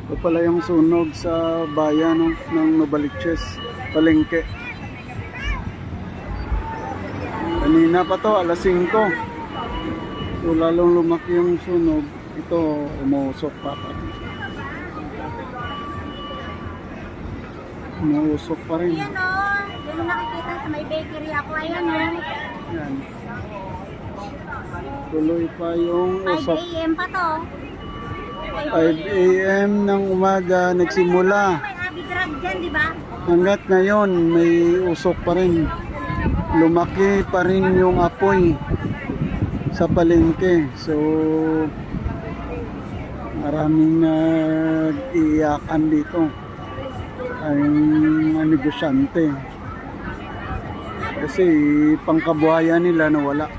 Ito pala yung sunog sa bayan no, ng Novaliches, Palengke. Kanina pa to, alas 5. So lalong lumaki yung sunog. Ito, umuusok pa. Umuusok pa rin. Ayan o, yung nakikita sa may bakery ako, ayan o. Yan. Tuloy pa yung 5 usok. AM pa to. 5 AM ng umaga nagsimula. May abidrag dyan, di ba? Hanggat ngayon may usok pa rin. Lumaki pa rin yung apoy sa palengke. So maraming nag-iiyakan dito. Ang negosyante. Kasi pangkabuhayan nila nawala.